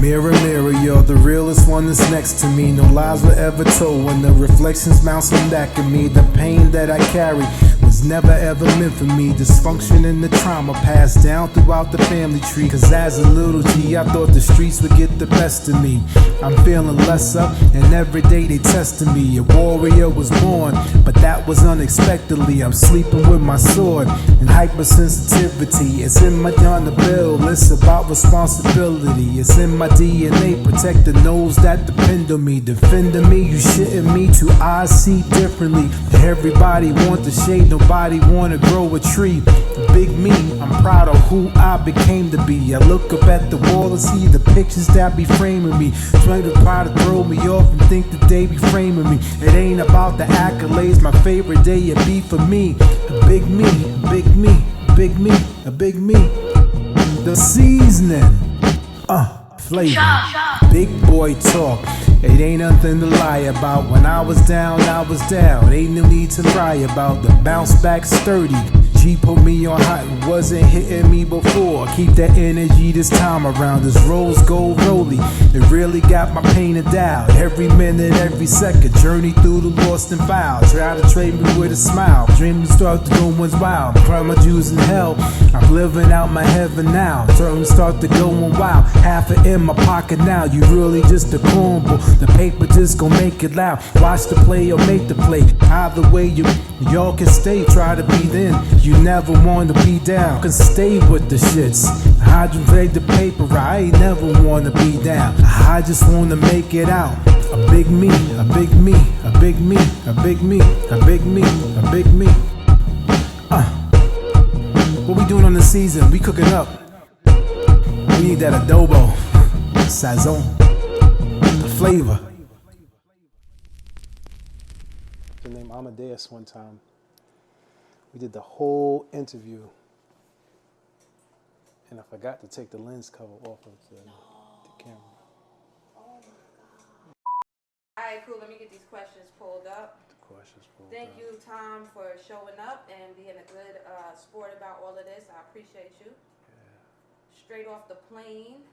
Mirror, mirror, you're the realest one that's next to me. No lies were ever told when the reflections bounce on back at me. The pain that I carry was never ever meant for me. Dysfunction and the trauma passed down throughout the family tree. Cause as a little G, I thought the streets would get the best of me. I'm feeling less up, and every day they testing me. A warrior was born, but that was unexpectedly. I'm sleeping with my sword and hypersensitivity. It's in my dollar bill, it's about responsibility. It's in my DNA, protect the those that depend on me. Defending me, you shitting me, two eyes see differently. Everybody want the shade, nobody wanna grow a tree. Big me, I'm proud of who I became to be. I look up at the wall and see the pictures that be framing me. Trying to try to throw me off and think that they be framing me. It ain't about the accolades, my favorite day it be for me. A big me, a big me, a big me, a big me. The seasoning, flavor, big boy talk. It ain't nothing to lie about. When I was down, I was down. Ain't no need to lie about. The bounce back sturdy. G put me on hot, it wasn't hitting me before. Keep that energy this time around. This rose gold rolly, it really got my pain down. Every minute, every second, journey through the lost and found. Try to trade me with a smile. Dreams start to go one's wild. Cry my Jews in hell. I'm living out my heaven now. Dreams start to going wild. Half it in my pocket now. You really just a cornball. The paper just gon' make it loud. Watch the play or make the play. Either way, y'all can stay. Try to be then. You never want to be down, can stay with the shits. Hydrate the paper, I ain't never want to be down. I just want to make it out. A big me, a big me, a big me, a big me, a big me, a big me. What we doing on the season? We cooking up. We need that adobo, sazon, the flavor. The name Amadeus one time. We did the whole interview, and I forgot to take the lens cover off of the camera. Oh my God. All right, cool. Let me get these questions pulled up. Thank you, Tom, for showing up and being a good sport about all of this. I appreciate you. Yeah. Straight off the plane.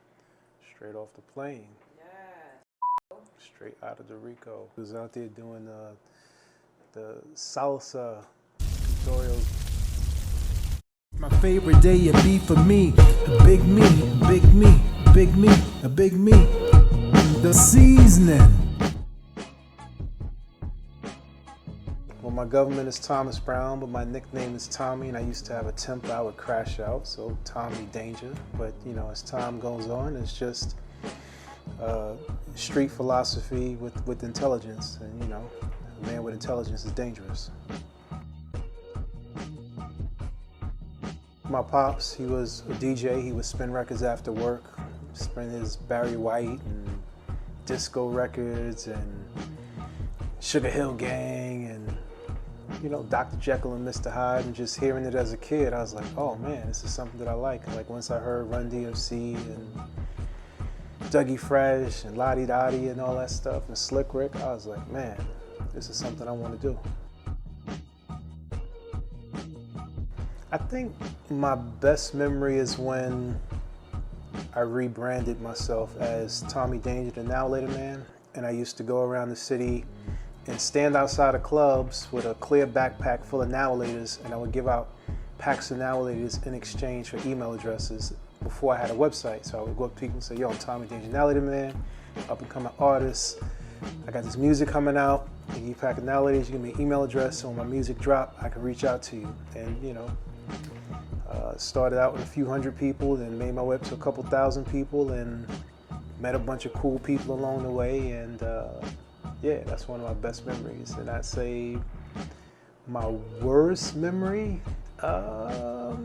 Straight off the plane. Yes. Straight out of Rico. He was out there doing the salsa tutorials. My favorite day it be for me. A big me, a big me, a big me, a big me. The seasoning. Well, my government is Thomas Brown, but my nickname is Tommy, and I used to have a temp I would crash out, so Tommy Danger. But you know, as time goes on, it's just street philosophy with intelligence, and you know, a man with intelligence is dangerous. My pops, he was a DJ. He would spin records after work, spin his Barry White and disco records and Sugar Hill Gang and, you know, Dr. Jekyll and Mr. Hyde. And just hearing it as a kid, I was like, oh man, this is something that I like. Like once I heard Run DMC and Dougie Fresh and Lottie Dottie and all that stuff and Slick Rick, I was like, man, this is something I want to do. I think my best memory is when I rebranded myself as Tommy Danger, the Now Later Man, and I used to go around the city and stand outside of clubs with a clear backpack full of Now Laters, and I would give out packs of Now Laters in exchange for email addresses before I had a website. So I would go up to people and say, yo, I'm Tommy Danger, Now Later Man, up and coming artist. I got this music coming out. You give me a pack of Now Laters, you give me an email address, so when my music drop, I can reach out to you. And you know, started out with a few hundred people, then made my way up to a couple thousand people, and met a bunch of cool people along the way. And yeah, that's one of my best memories. And I'd say my worst memory, not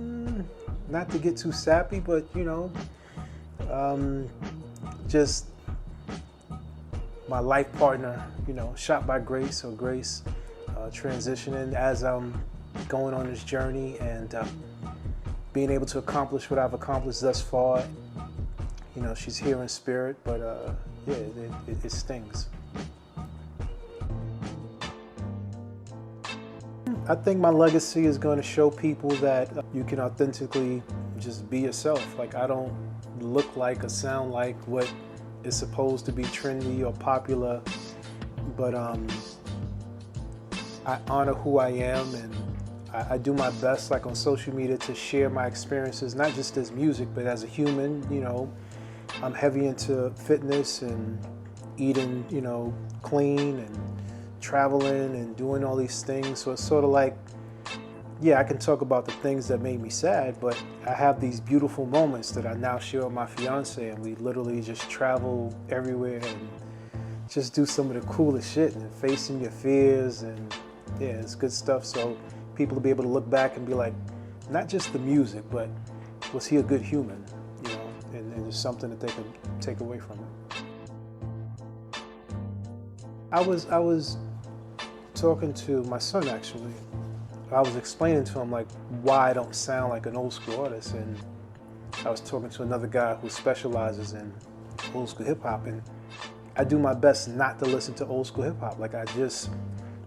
to get too sappy, but you know, just my life partner, you know, shot by Grace, or Grace transitioning as I'm going on this journey, and being able to accomplish what I've accomplished thus far. You know, she's here in spirit, but yeah, it stings. I think my legacy is going to show people that you can authentically just be yourself. Like, I don't look like or sound like what is supposed to be trendy or popular, but I honor who I am, and I do my best, like on social media, to share my experiences, not just as music, but as a human. You know, I'm heavy into fitness and eating, you know, clean and traveling and doing all these things. So it's sort of like, yeah, I can talk about the things that made me sad, but I have these beautiful moments that I now share with my fiance, and we literally just travel everywhere and just do some of the coolest shit and facing your fears, and yeah, it's good stuff. So people will be able to look back and be like, not just the music, but was he a good human, you know, and it's something that they can take away from it. I was talking to my son, actually. I was explaining to him like why I don't sound like an old school artist, and I was talking to another guy who specializes in old school hip hop, and I do my best not to listen to old school hip hop. Like,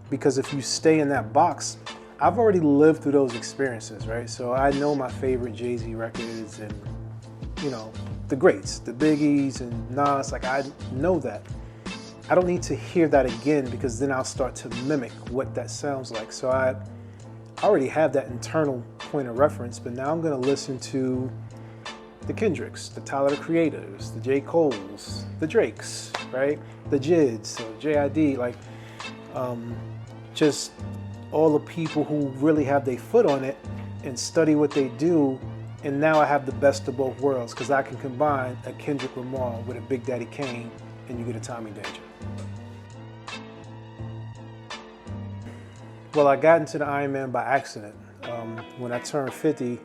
because if you stay in that box, I've already lived through those experiences, right? So I know my favorite Jay-Z records and, you know, the greats, the Biggies and Nas, like I know that. I don't need to hear that again, because then I'll start to mimic what that sounds like. So I already have that internal point of reference, but now I'm gonna listen to the Kendricks, the Tyler the Creators, the J. Coles, the Drakes, right? The Jids, so JID, like just all the people who really have their foot on it and study what they do. And now I have the best of both worlds, because I can combine a Kendrick Lamar with a Big Daddy Kane, and you get a Tommy Danger. Well, I got into the Iron Man by accident. When I turned 50,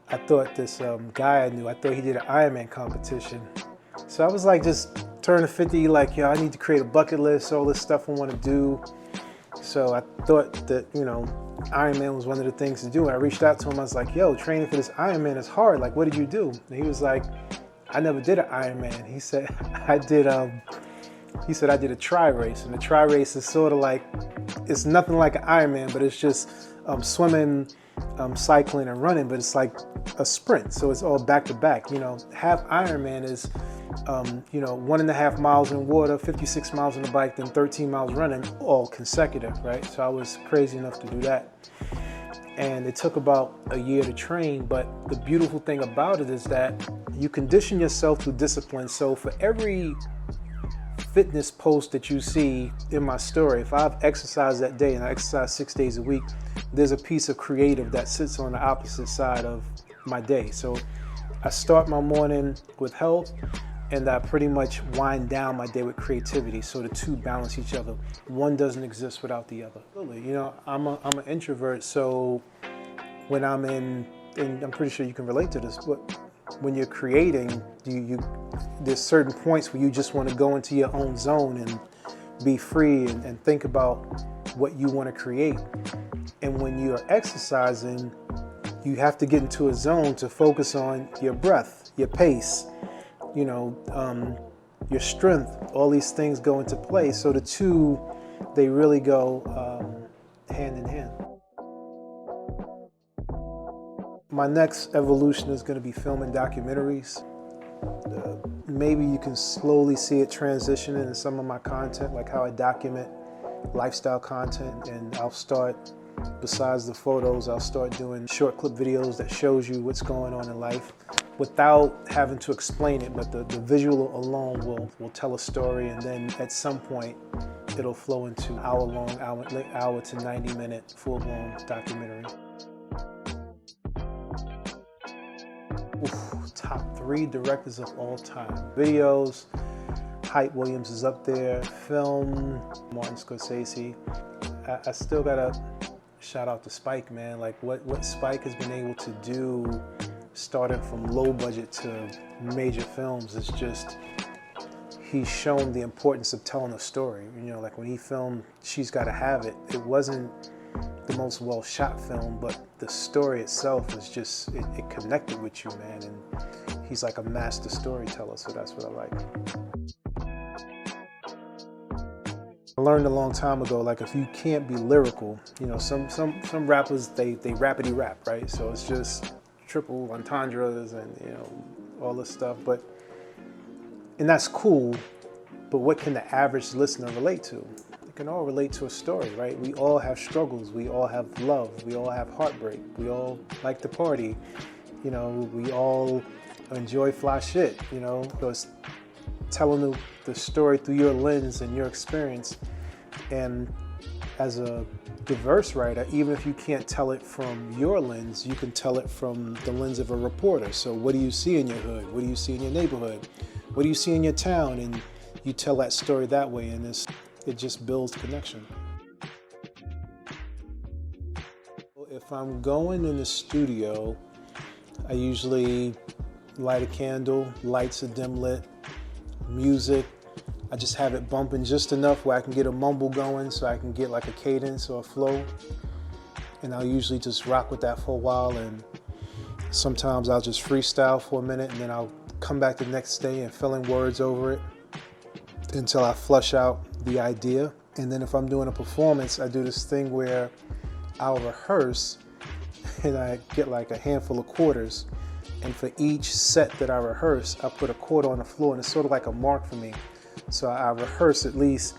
I thought this guy I knew, I thought he did an Iron Man competition. So I was like, just turning 50, like, yo, I need to create a bucket list, all this stuff I want to do. So I thought that, you know, Iron Man was one of the things to do. And I reached out to him, I was like, yo, training for this Iron Man is hard. Like, what did you do? And he was like, I never did an Iron Man. He said, I did a tri race. And the tri race is sort of like, it's nothing like an Iron Man, but it's just swimming, cycling and running, but it's like a sprint. So it's all back to back. You know, half Iron Man is, 1.5 miles in water, 56 miles on the bike, then 13 miles running, all consecutive, right? So I was crazy enough to do that. And it took about a year to train, but the beautiful thing about it is that you condition yourself through discipline. So for every fitness post that you see in my story, if I've exercised that day, and I exercise 6 days a week, there's a piece of creative that sits on the opposite side of my day. So I start my morning with health, and I pretty much wind down my day with creativity. So the two balance each other. One doesn't exist without the other. You know, I'm an introvert, so when I'm in, and I'm pretty sure you can relate to this, but when you're creating, there's certain points where you just want to go into your own zone and be free and think about what you want to create. And when you're exercising, you have to get into a zone to focus on your breath, your pace, you know, your strength. All these things go into play. So the two, they really go hand in hand. My next evolution is going to be filming documentaries. Maybe you can slowly see it transition into some of my content, like how I document lifestyle content, and I'll start, besides the photos, I'll start doing short clip videos that shows you what's going on in life without having to explain it, but the visual alone will tell a story, and then at some point it'll flow into hour to 90-minute full-blown documentary. Top 3 directors of all time. Videos, Hype Williams is up there. Film, Martin Scorsese. I still gotta shout out to Spike, man. Like what Spike has been able to do, starting from low budget to major films, is just, he's shown the importance of telling a story. You know, like when he filmed She's Gotta Have It, it wasn't the most well shot film, but the story itself was just, it connected with you, man. And he's like a master storyteller, so that's what I like. I learned a long time ago, like if you can't be lyrical, you know, some rappers, they rapidy rap, right? So it's just triple entendres and, you know, all this stuff. And that's cool, but what can the average listener relate to? They can all relate to a story, right? We all have struggles. We all have love. We all have heartbreak. We all like to party. You know, we all enjoy fly shit, you know? So it's telling the story through your lens and your experience. And as a diverse writer, even if you can't tell it from your lens, you can tell it from the lens of a reporter. So what do you see in your hood? What do you see in your neighborhood? What do you see in your town? And you tell that story that way, and it just builds connection. If I'm going in the studio, I usually light a candle, lights are dim lit, music. I just have it bumping just enough where I can get a mumble going so I can get like a cadence or a flow. And I'll usually just rock with that for a while, and sometimes I'll just freestyle for a minute, and then I'll come back the next day and fill in words over it until I flush out the idea. And then if I'm doing a performance, I do this thing where I'll rehearse and I get like a handful of quarters. And for each set that I rehearse, I put a quarter on the floor, and it's sort of like a mark for me. So I rehearse at least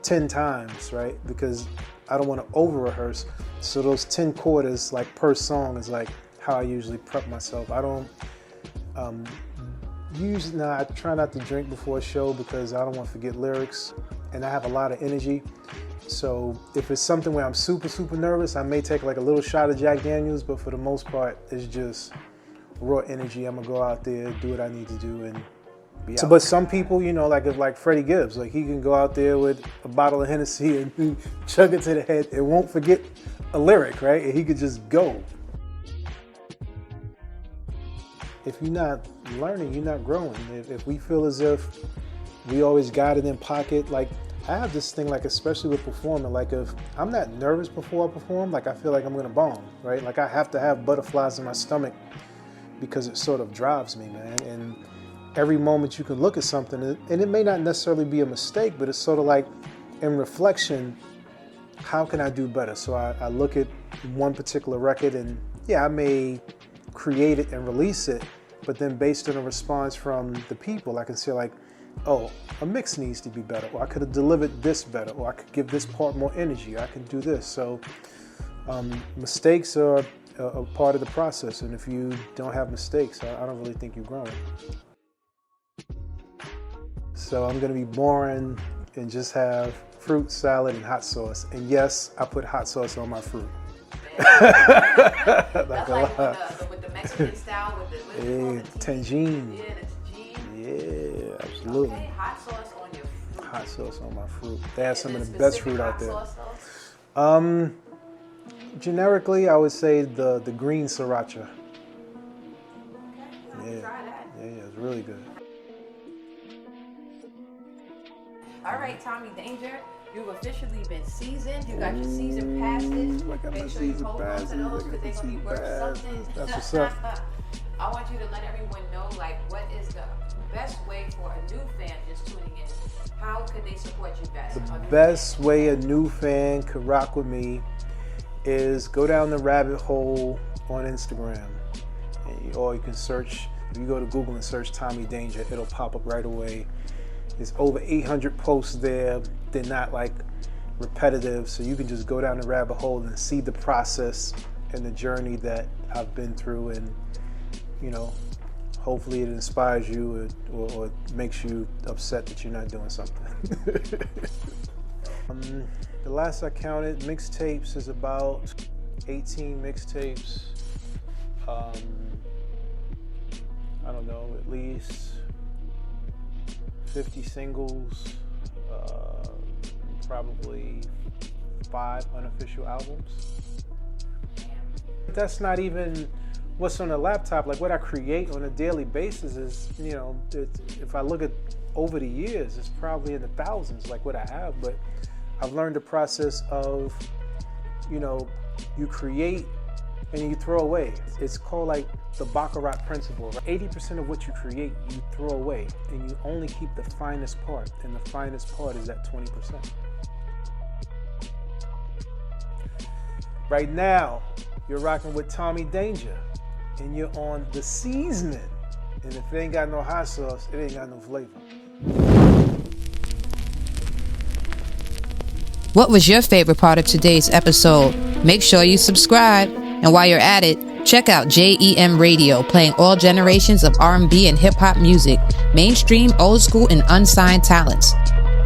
10 times, right? Because I don't want to over-rehearse. So those 10 quarters, like per song, is like how I usually prep myself. I don't I try not to drink before a show because I don't want to forget lyrics, and I have a lot of energy. So if it's something where I'm super, super nervous, I may take like a little shot of Jack Daniels, but for the most part, it's just raw energy. I'm gonna go out there, do what I need to do, and be out. So, but some people, you know, like Freddie Gibbs, like he can go out there with a bottle of Hennessy and chug it to the head and won't forget a lyric, right? And he could just go. If you're not learning, you're not growing. If we feel as if we always got it in pocket, like I have this thing, like especially with performing, like if I'm not nervous before I perform, like I feel like I'm gonna bomb, right? Like I have to have butterflies in my stomach because it sort of drives me, man. And every moment you can look at something, and it may not necessarily be a mistake, but it's sort of like in reflection, how can I do better? So I look at one particular record, and yeah, I may create it and release it, but then based on a response from the people, I can say like, oh, a mix needs to be better, or I could have delivered this better, or I could give this part more energy, or I can do this. So mistakes are a part of the process, and if you don't have mistakes, I don't really think you're growing. So I'm gonna be boring and just have fruit, salad, and hot sauce. And yes, I put hot sauce on my fruit. That's like with the Mexican style, with the tangine. Yeah, the tangine. Yeah, absolutely. Okay, hot sauce on your fruit. Hot sauce on my fruit. They have some of the best fruit out there. Hot sauce, Generically, I would say the green sriracha. Okay, I'll try that. Yeah, it's really good. All right, Tommy Danger, you've officially been seasoned. You got your season passes. Make sure you hold on to those because they're gonna be worth something. That's what's up. I want you to let everyone know, like, what is the best way for a new fan just tuning in? How could they support you best? The best way a new fan could rock with me is go down the rabbit hole on Instagram, or you can search. If you go to Google and search Tommy Danger, it'll pop up right away. There's over 800 posts there. They're not like repetitive, so you can just go down the rabbit hole and see the process and the journey that I've been through, and you know, hopefully it inspires you or makes you upset that you're not doing something. The last I counted, mixtapes is about 18 mixtapes. I don't know, at least 50 singles, probably 5 unofficial albums. That's not even what's on the laptop. Like what I create on a daily basis is, you know, if I look at over the years, it's probably in the thousands, like what I have. But I've learned the process of, you know, you create and you throw away. It's called like the Baccarat principle. 80% of what you create, you throw away, and you only keep the finest part, and the finest part is that 20%. Right now, you're rocking with Tommy Danger. and you're on the seasoning. And if it ain't got no hot sauce, it ain't got no flavor. What was your favorite part of today's episode? Make sure you subscribe. And while you're at it, check out JEM Radio, playing all generations of R&B and hip-hop music, mainstream, old school, and unsigned talents.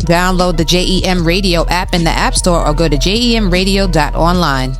Download the JEM Radio app in the App Store or go to jemradio.online.